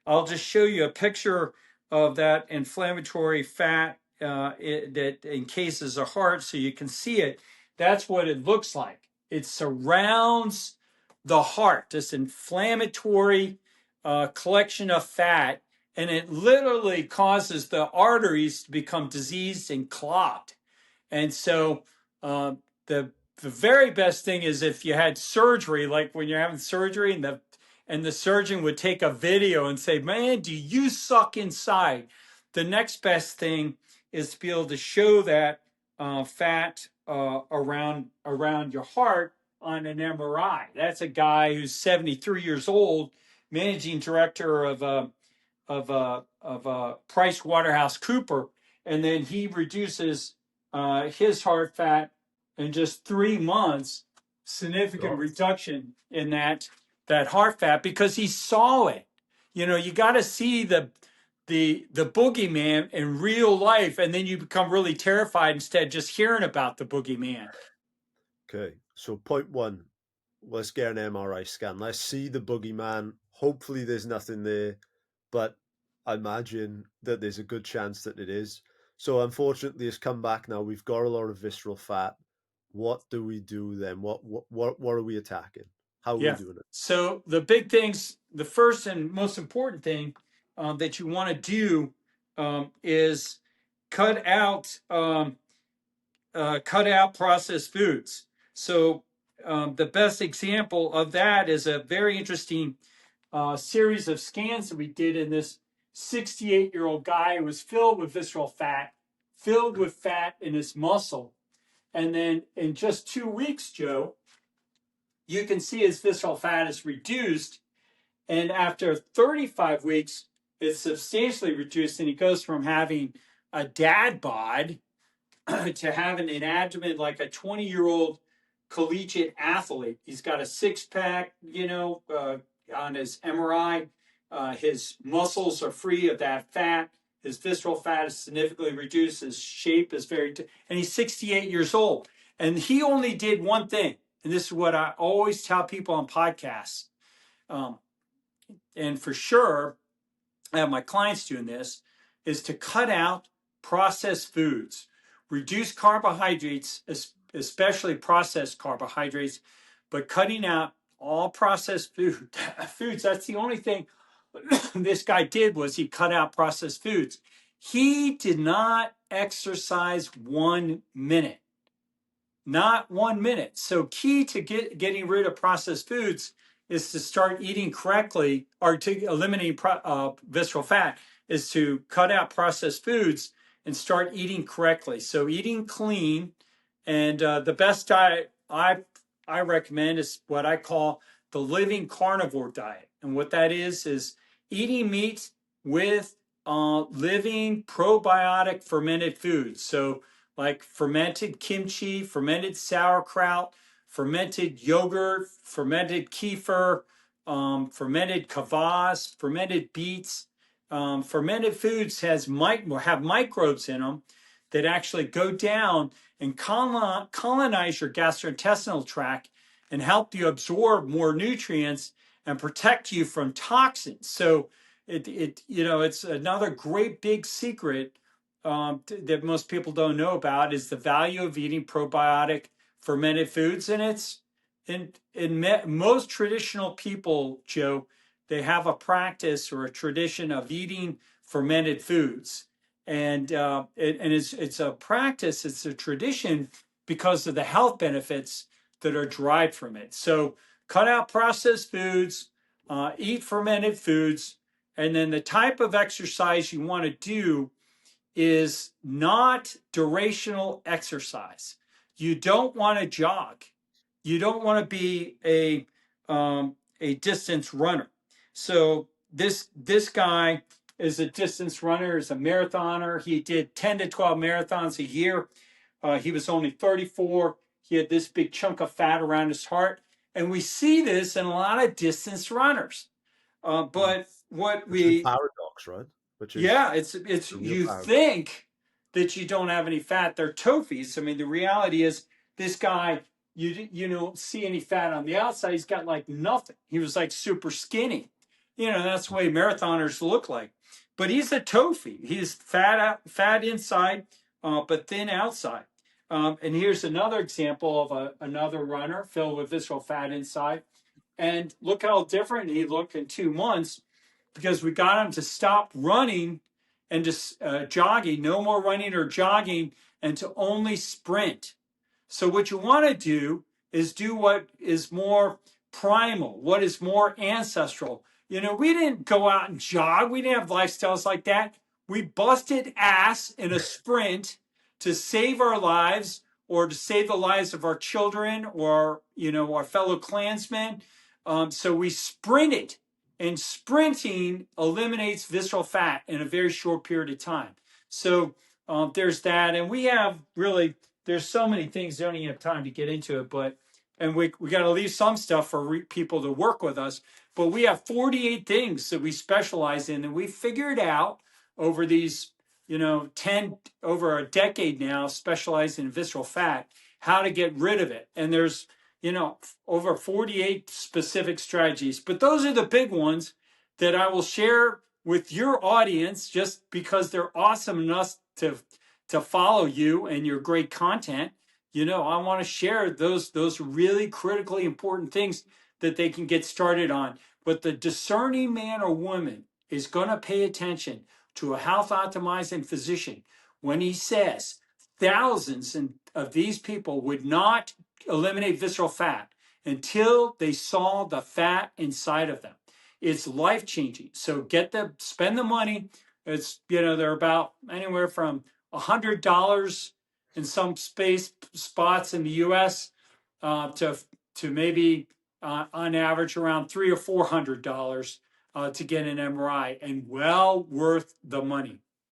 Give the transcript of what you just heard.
I'll just show you a picture of that inflammatory fat that encases the heart so you can see it. That's what it looks like. It surrounds the heart, this inflammatory collection of fat, and it literally causes the arteries to become diseased and clogged. And so the very best thing is if you had surgery, like when you're having surgery and the surgeon would take a video and say, "Man, do you suck inside?" The next best thing is to be able to show that fat around your heart on an MRI. That's a guy who's 73 years old, managing director of Price Waterhouse Cooper, and then he reduces his heart fat in just 3 months, significant reduction in that heart fat because he saw it. You know, you got to see the boogeyman in real life, and then you become really terrified instead of just hearing about the boogeyman. Okay, so point one, let's get an MRI scan. Let's see the boogeyman. Hopefully there's nothing there, but I imagine that there's a good chance that it is. So unfortunately, it's come back now. We've got a lot of visceral fat. What do we do then? What are we attacking? How are we doing it? So the big things, the first and most important thing that you want to do is cut out processed foods. So the best example of that is a very interesting series of scans that we did in this 68-year-old guy who was filled with visceral fat, filled with fat in his muscle. And then in just 2 weeks, Joe, you can see his visceral fat is reduced. And after 35 weeks, it's substantially reduced. And he goes from having a dad bod to having an abdomen like a 20-year-old collegiate athlete. He's got a six-pack, on his MRI. His muscles are free of that fat. His visceral fat is significantly reduced. His shape is and he's 68 years old. And he only did one thing. And this is what I always tell people on podcasts. And for sure, I have my clients doing this, is to cut out processed foods, reduce carbohydrates, especially processed carbohydrates, but cutting out all processed foods. That's the only thing this guy did was he cut out processed foods. He did not exercise 1 minute. Not 1 minute. So key to getting rid of processed foods is to start eating correctly, or to eliminate visceral fat is to cut out processed foods and start eating correctly. So eating clean, and the best diet I recommend is what I call the living carnivore diet. And what that is eating meat with living probiotic fermented foods. So like fermented kimchi, fermented sauerkraut, fermented yogurt, fermented kefir, fermented kvass, fermented beets. Fermented foods have microbes in them that actually go down and colonize your gastrointestinal tract and help you absorb more nutrients and protect you from toxins. So it's another great big secret that most people don't know about is the value of eating probiotic fermented foods. And it's in most traditional people, Joe, they have a practice or a tradition of eating fermented foods. And it's a practice, it's a tradition because of the health benefits that are derived from it. So cut out processed foods, eat fermented foods, and then the type of exercise you want to do is not durational exercise. You don't want to jog. You don't want to be a distance runner. So this guy is a distance runner, is a marathoner. He did 10 to 12 marathons a year. He was only 34. He had this big chunk of fat around his heart. And we see this in a lot of distance runners. But what we paradox, right? It's you paradox. Think that you don't have any fat. They're trophies. I mean, the reality is this guy, you don't see any fat on the outside. He's got like nothing. He was like super skinny. That's the way marathoners look like. But he's a tofu. He's fat inside, but thin outside. And here's another example of another runner filled with visceral fat inside. And look how different he looked in 2 months, because we got him to stop running and just jogging, no more running or jogging, and to only sprint. So what you want to do is do what is more primal, what is more ancestral. We didn't go out and jog. We didn't have lifestyles like that. We busted ass in a sprint to save our lives, or to save the lives of our children, or our fellow clansmen. So we sprinted, and sprinting eliminates visceral fat in a very short period of time. So there's that, and we have really, there's so many things, don't even have time to get into it, and we got to leave some stuff for people to work with us. But we have 48 things that we specialize in, and we figured out over these 10 over a decade now, specializing in visceral fat, how to get rid of it. And there's over 48 specific strategies, but those are the big ones that I will share with your audience, just because they're awesome enough to follow you and your great content. I want to share those really critically important things that they can get started on. But the discerning man or woman is going to pay attention to a health optimizing physician when he says thousands of these people would not eliminate visceral fat until they saw the fat inside of them. It's life changing. So spend the money. It's they're about anywhere from $100 in some spots in the U.S. To maybe on average around $300 or $400 to get an MRI, and well worth the money.